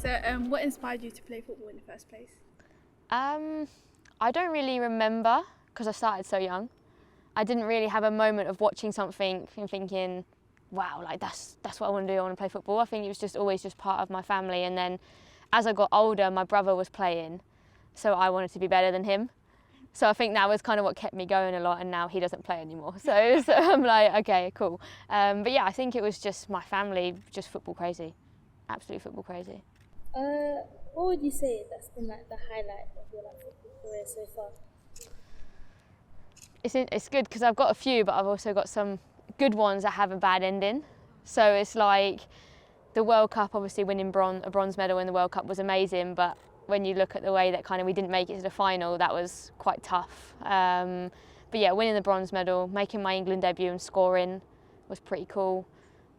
So what inspired you to play football in the first place? I don't really remember because I started so young. I didn't really have a moment of watching something and thinking, wow, like that's what I want to do, I want to play football. I think it was just always just part of my family. And then as I got older, my brother was playing, so I wanted to be better than him. So I think that was kind of what kept me going a lot, and now he doesn't play anymore. So I'm like, okay, cool. But yeah, I think it was just my family, just football crazy, absolutely football crazy. What would you say that's been like the highlight of your like football career so far? It's good because I've got a few, but I've also got some good ones that have a bad ending. So it's like the World Cup, obviously winning a bronze medal in the World Cup was amazing, but when you look at the way that kind of we didn't make it to the final, that was quite tough. But yeah, winning the bronze medal, making my England debut and scoring was pretty cool.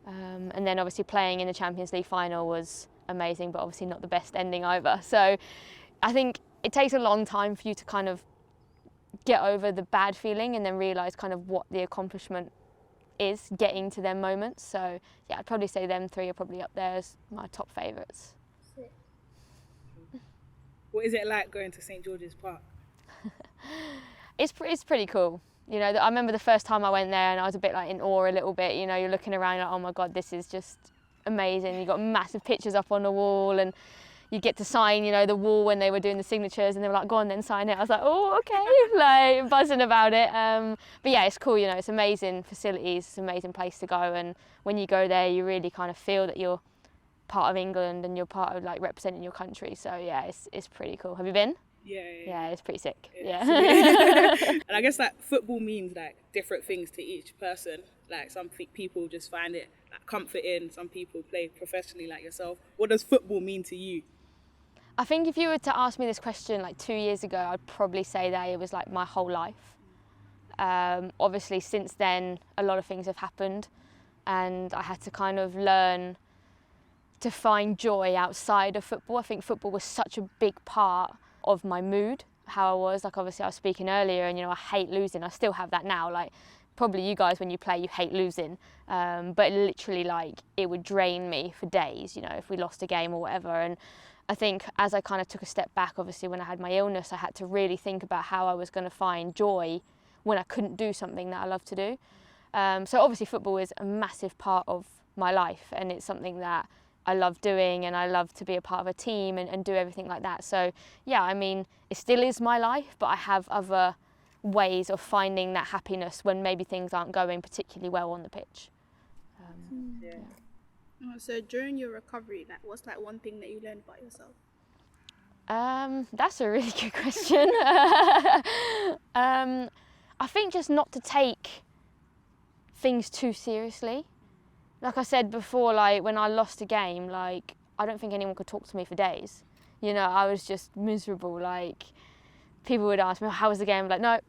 And then obviously playing in the Champions League final was amazing, but obviously not the best ending either. So I think it takes a long time for you to kind of get over the bad feeling and then realise kind of what the accomplishment is getting to them moments. So yeah, I'd probably say them three are probably up there as my top favourites. What is it like going to St George's Park? It's pretty cool. You know, I remember the first time I went there and I was a bit like in awe a little bit. You know, you're looking around like, oh my God, this is just amazing. You've got massive pictures up on the wall and you get to sign, you know, the wall when they were doing the signatures and they were like, go on then sign it. I was like, oh, okay, like buzzing about it. But yeah, it's cool, you know, it's amazing facilities, it's an amazing place to go. And when you go there, you really kind of feel that you're part of England and you're part of like representing your country. So yeah, it's pretty cool. Have you been? Yeah, it's pretty sick. Yeah. And I guess like football means like different things to each person. Like some people just find it like comforting, some people play professionally like yourself. What does football mean to you? I think if you were to ask me this question like 2 years ago, I'd probably say that it was like my whole life. Obviously since then, a lot of things have happened and I had to kind of learn to find joy outside of football. I think football was such a big part of my mood, how I was. Like obviously I was speaking earlier and, you know, I hate losing. I still have that now. Like probably you guys when you play, you hate losing. But literally like it would drain me for days, you know, if we lost a game or whatever. And I think as I kind of took a step back, obviously when I had my illness, I had to really think about how I was going to find joy when I couldn't do something that I love to do. So obviously football is a massive part of my life and it's something that I love doing and I love to be a part of a team and do everything like that. So yeah, I mean, it still is my life, but I have other ways of finding that happiness when maybe things aren't going particularly well on the pitch. So during your recovery, like, what's like one thing that you learned about yourself? That's a really good question. I think just not to take things too seriously. Like I said before, like when I lost a game, like I don't think anyone could talk to me for days. You know, I was just miserable. Like people would ask me, how was the game? I'm like, no,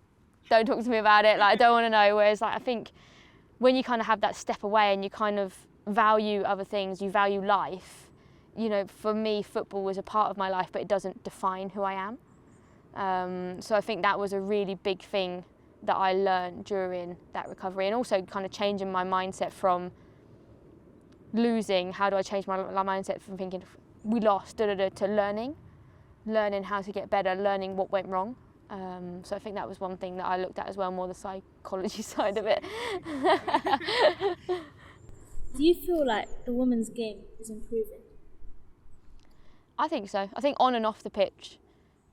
don't talk to me about it. Like I don't want to know. Whereas like I think when you kind of have that step away and you kind of value other things, you value life, you know, for me, football was a part of my life, but it doesn't define who I am. So I think that was a really big thing that I learned during that recovery and also kind of changing my mindset from losing, how do I change my mindset from thinking we lost to learning how to get better, learning what went wrong. So I think that was one thing that I looked at as well, more the psychology side of it. Do you feel like the women's game is improving? I think so. I think on and off the pitch.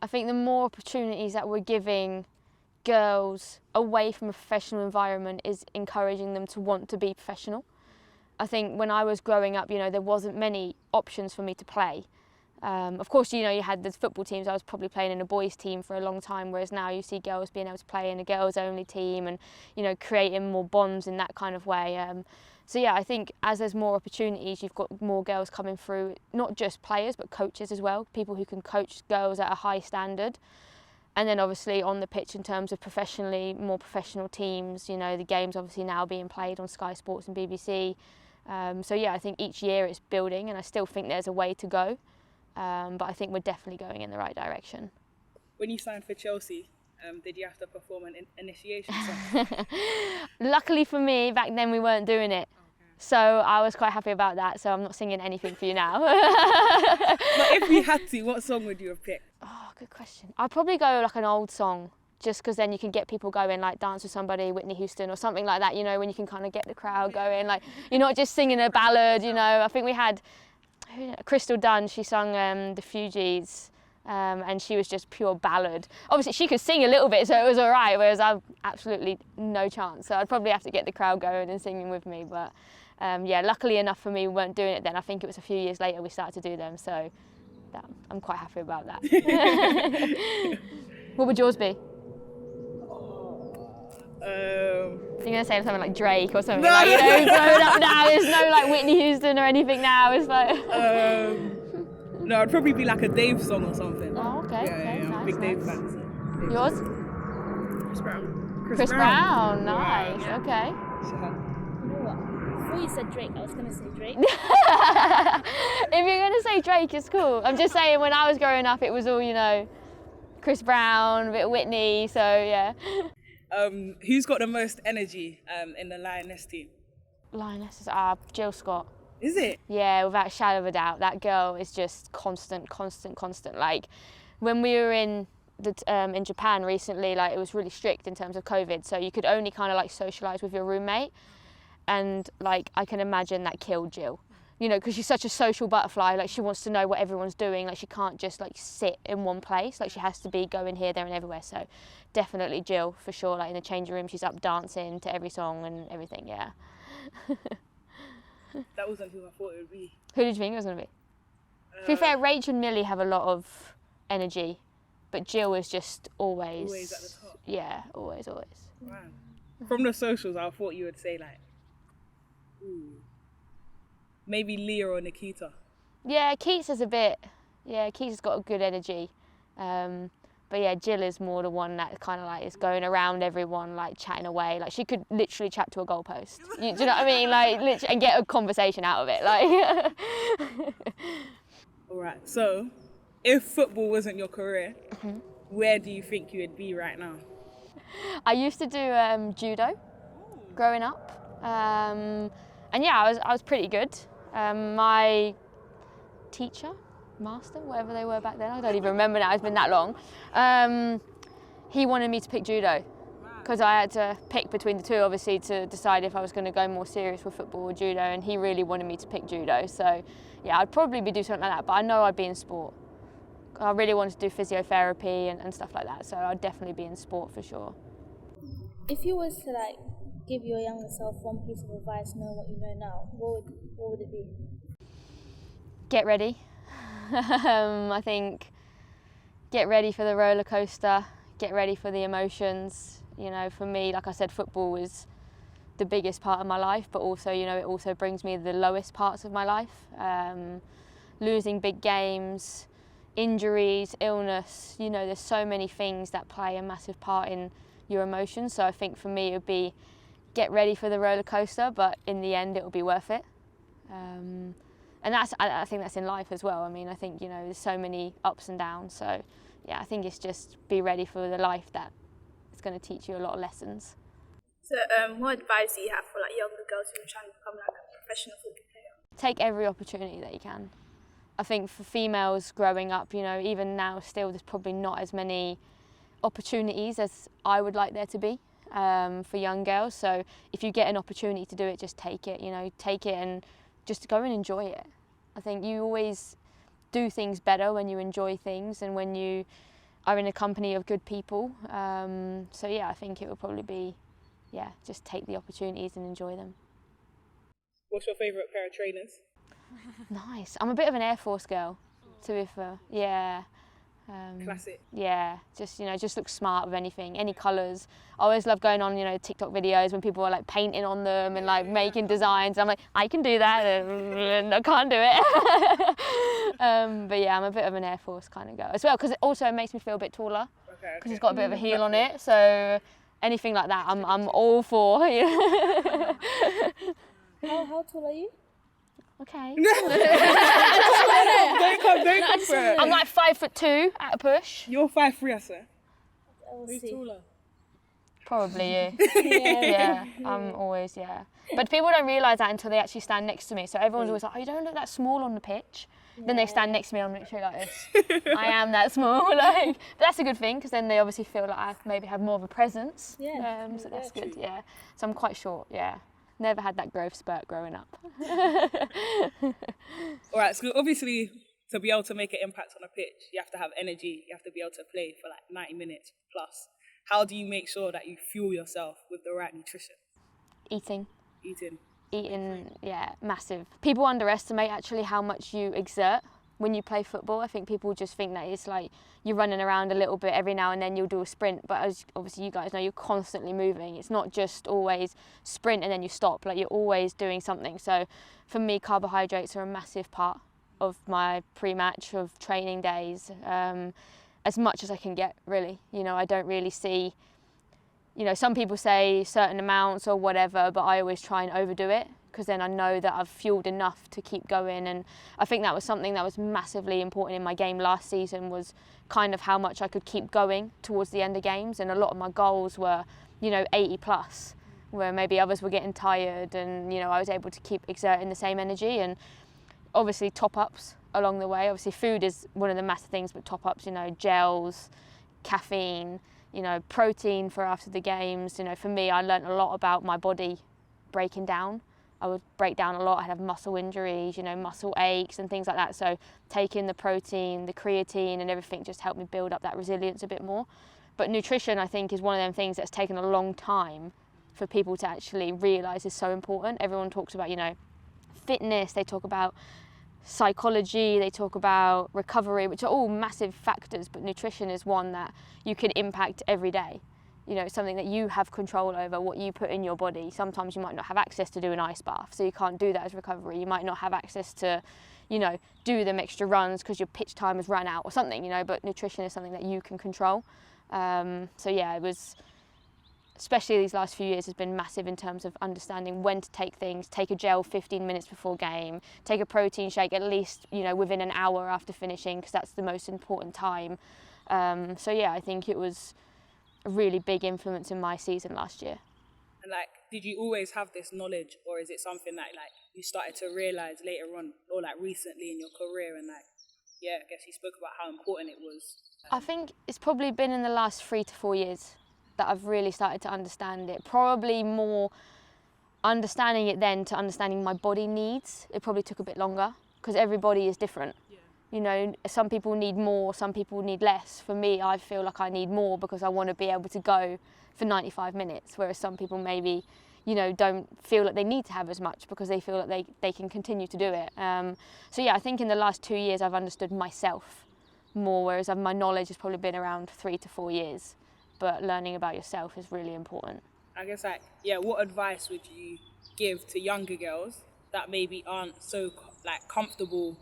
I think the more opportunities that we're giving girls away from a professional environment is encouraging them to want to be professional. I think when I was growing up, you know, there wasn't many options for me to play. Of course, you know, you had the football teams. I was probably playing in a boys' team for a long time, whereas now you see girls being able to play in a girls-only team and, you know, creating more bonds in that kind of way. So yeah, I think as there's more opportunities, you've got more girls coming through, not just players, but coaches as well, people who can coach girls at a high standard. And then obviously on the pitch in terms of professionally, more professional teams, you know, the game's obviously now being played on Sky Sports and BBC. So yeah, I think each year it's building and I still think there's a way to go. But I think we're definitely going in the right direction. When you signed for Chelsea, did you have to perform an initiation song? Luckily for me, back then we weren't doing it. So I was quite happy about that. So I'm not singing anything for you now. But if you had to, what song would you have picked? Oh, good question. I'd probably go like an old song, just because then you can get people going, like Dance with Somebody, Whitney Houston or something like that, you know, when you can kind of get the crowd going. Like, you're not just singing a ballad, you know. I think we had Crystal Dunn, she sung The Fugees, and she was just pure ballad. Obviously, she could sing a little bit, so it was all right, whereas I've absolutely no chance. So I'd probably have to get the crowd going and singing with me. But yeah, luckily enough for me, we weren't doing it then. I think it was a few years later we started to do them, so I'm quite happy about that. What would yours be? You're going to say something like Drake or something, No. like, you know, blown up now. There's no like Whitney Houston or anything now. It's like... No, it'd probably be like a Dave song or something. Oh, okay. Yeah, Nice, I'm a big Dave nice. fan. So. Yours? Chris Brown. Chris Brown. Nice. Yeah. Okay. You know what? Before you said Drake, I was gonna say Drake. If you're going to say Drake, it's cool. I'm just saying, when I was growing up, it was all, you know, Chris Brown, a bit of Whitney, so yeah. Who's got the most energy in the Lioness team? Lioness is Jill Scott. Is it? Yeah, without a shadow of a doubt. That girl is just constant. Like, when we were in Japan recently, like, it was really strict in terms of COVID, so you could only kind of like socialise with your roommate, and like I can imagine that killed Jill. You know, because she's such a social butterfly. Like, she wants to know what everyone's doing. Like, she can't just like sit in one place. Like, she has to be going here, there, and everywhere. So, definitely Jill for sure. Like, in the changing room, she's up dancing to every song and everything. Yeah. That wasn't who I thought it would be. Who did you think it was going to be? To be fair, Rach and Millie have a lot of energy, but Jill is just always... Always at the top. Yeah, always. Wow. From the socials, I thought you would say like, maybe Leah or Nikita. Yeah, Keats is a bit... Yeah, Keats has got a good energy. But yeah, Jill is more the one that kind of like is going around everyone, like chatting away. Like, she could literally chat to a goalpost. Do you know what I mean? Like, literally, and get a conversation out of it. Like. All right. So, if football wasn't your career, where do you think you would be right now? I used to do judo growing up, and yeah, I was pretty good. My teacher, master, whatever they were back then, I don't even remember now, it's been that long, he wanted me to pick judo because I had to pick between the two, obviously, to decide if I was going to go more serious with football or judo, and he really wanted me to pick judo. So yeah, I'd probably be doing something like that, but I know I'd be in sport. I really wanted to do physiotherapy and stuff like that, so I'd definitely be in sport for sure. If you was to like give your younger self one piece of advice, knowing what you know now, what would it be? Get ready. I think get ready for the roller coaster, get ready for the emotions. You know, for me, like I said, football was the biggest part of my life, but also, you know, it also brings me the lowest parts of my life. Losing big games, injuries, illness, you know, there's so many things that play a massive part in your emotions. So I think for me it would be get ready for the roller coaster, but in the end it will be worth it. And I think that's in life as well. I mean, I think, you know, there's so many ups and downs. So yeah, I think it's just be ready for the life that is going to teach you a lot of lessons. So, what advice do you have for like younger girls who are trying to become like a professional football player? Take every opportunity that you can. I think for females growing up, you know, even now still, there's probably not as many opportunities as I would like there to be for young girls. So if you get an opportunity to do it, just take it, you know, take it and just go and enjoy it. I think you always do things better when you enjoy things and when you are in a company of good people. So yeah, I think it would probably be, yeah, just take the opportunities and enjoy them. What's your favourite pair of trainers? Nice. I'm a bit of an Air Force girl, to be fair. Yeah. Classic. Yeah, just, you know, just look smart with anything, any colours. I always love going on, you know, TikTok videos when people are like painting on them and like making designs. I'm like, I can do that, and I can't do it. But yeah, I'm a bit of an Air Force kind of girl as well, because it also makes me feel a bit taller, because it's got a bit of a heel on it. So anything like that, I'm all for. How tall are you? Okay. Don't come for it. I'm like 5'2" at a push. You're 5'3", I swear. I will see. Probably you. Yeah. I'm always, But people don't realise that until they actually stand next to me. So everyone's always like, oh, you don't look that small on the pitch. Then they stand next to me and I'm literally like this. I am that small. But that's a good thing because then they obviously feel like I maybe have more of a presence. Yeah. So that's good, So I'm quite short, Never had that growth spurt growing up. All right, so obviously to be able to make an impact on a pitch, you have to have energy. You have to be able to play for like 90 minutes plus. How do you make sure that you fuel yourself with the right nutrition? Eating, Eating, massive. People underestimate actually how much you exert when you play football. I think people just think that it's like you're running around a little bit every now and then you'll do a sprint, but as obviously you guys know, you're constantly moving. It's not just always sprint and then you stop, like you're always doing something. So for me, carbohydrates are a massive part of my pre-match, of training days, as much as I can get, really. I don't really see, some people say certain amounts or whatever, but I always try and overdo it because then I know that I've fueled enough to keep going. And I think that was something that was massively important in my game last season, was kind of how much I could keep going towards the end of games. And a lot of my goals were, 80 plus, where maybe others were getting tired and, I was able to keep exerting the same energy. And obviously top-ups along the way. Obviously food is one of the massive things, but top-ups, gels, caffeine, protein for after the games. For me, I learnt a lot about my body breaking down. I would break down a lot. I'd have muscle injuries, muscle aches and things like that. So taking the protein, the creatine and everything just helped me build up that resilience a bit more. But nutrition, I think, is one of them things that's taken a long time for people to actually realise is so important. Everyone talks about, fitness, they talk about psychology, they talk about recovery, which are all massive factors, but nutrition is one that you can impact every day. It's something that you have control over, what you put in your body. Sometimes you might not have access to do an ice bath, so you can't do that as recovery. You might not have access to, do them extra runs because your pitch time has run out or something, but nutrition is something that you can control. It was, especially these last few years, has been massive in terms of understanding when to take things. Take a gel 15 minutes before game, take a protein shake at least, within an hour after finishing, because that's the most important time. I think it was a really big influence in my season last year. And did you always have this knowledge, or is it something that you started to realise later on, or recently in your career? And I guess you spoke about how important it was. I think it's probably been in the last 3 to 4 years that I've really started to understand it. Probably more understanding it then to understanding my body needs. It probably took a bit longer because everybody is different. Some people need more, some people need less. For me, I feel like I need more because I want to be able to go for 95 minutes, whereas some people maybe, don't feel like they need to have as much because they feel like they can continue to do it. I think in the last 2 years I've understood myself more, whereas my knowledge has probably been around 3 to 4 years. But learning about yourself is really important. I guess what advice would you give to younger girls that maybe aren't so comfortable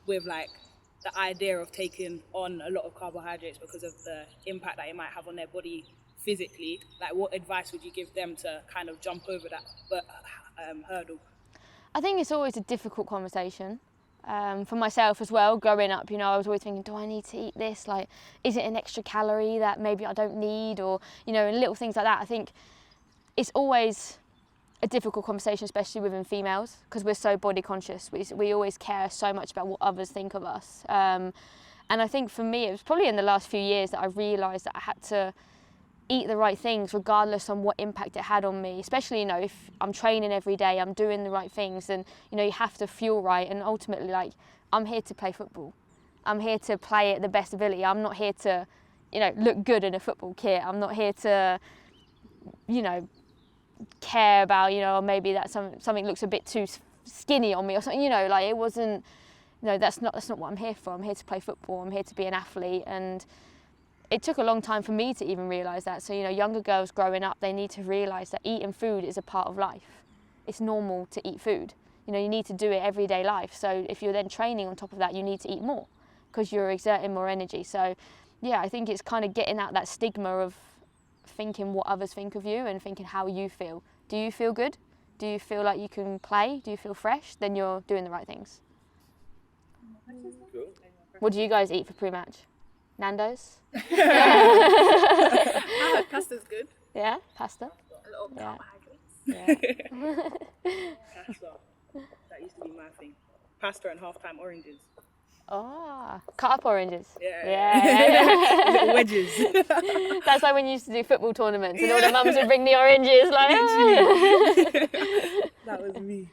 with the idea of taking on a lot of carbohydrates because of the impact that it might have on their body physically? What advice would you give them to kind of jump over that hurdle? I think it's always a difficult conversation. For myself as well, growing up, I was always thinking, do I need to eat this? Is it an extra calorie that maybe I don't need? Or, and little things like that. I think it's always a difficult conversation, especially within females, because we're so body conscious. We always care so much about what others think of us. And I think for me, it was probably in the last few years that I realised that I had to eat the right things regardless on what impact it had on me, especially if I'm training every day, I'm doing the right things, then you have to fuel right. And ultimately, I'm here to play football, I'm here to play at the best ability. I'm not here to look good in a football kit. I'm not here to care about maybe that something looks a bit too skinny on me or something. It wasn't, that's not what I'm here for. I'm here to play football, I'm here to be an athlete. And it took a long time for me to even realise that. So, younger girls growing up, they need to realise that eating food is a part of life. It's normal to eat food. You need to do it everyday life. So if you're then training on top of that, you need to eat more because you're exerting more energy. So, I think it's kind of getting out that stigma of thinking what others think of you and thinking how you feel. Do you feel good? Do you feel like you can play? Do you feel fresh? Then you're doing the right things. Cool. What do you guys eat for pre-match? Nando's? I heard pasta's good. Yeah, pasta. A lot of Yeah. carbohydrates. Yeah. Pasta. That used to be my thing. Pasta and half-time oranges. Oh, cut up oranges. Yeah. Little wedges. That's like when you used to do football tournaments and all the mums would bring the oranges like. Literally. That was me.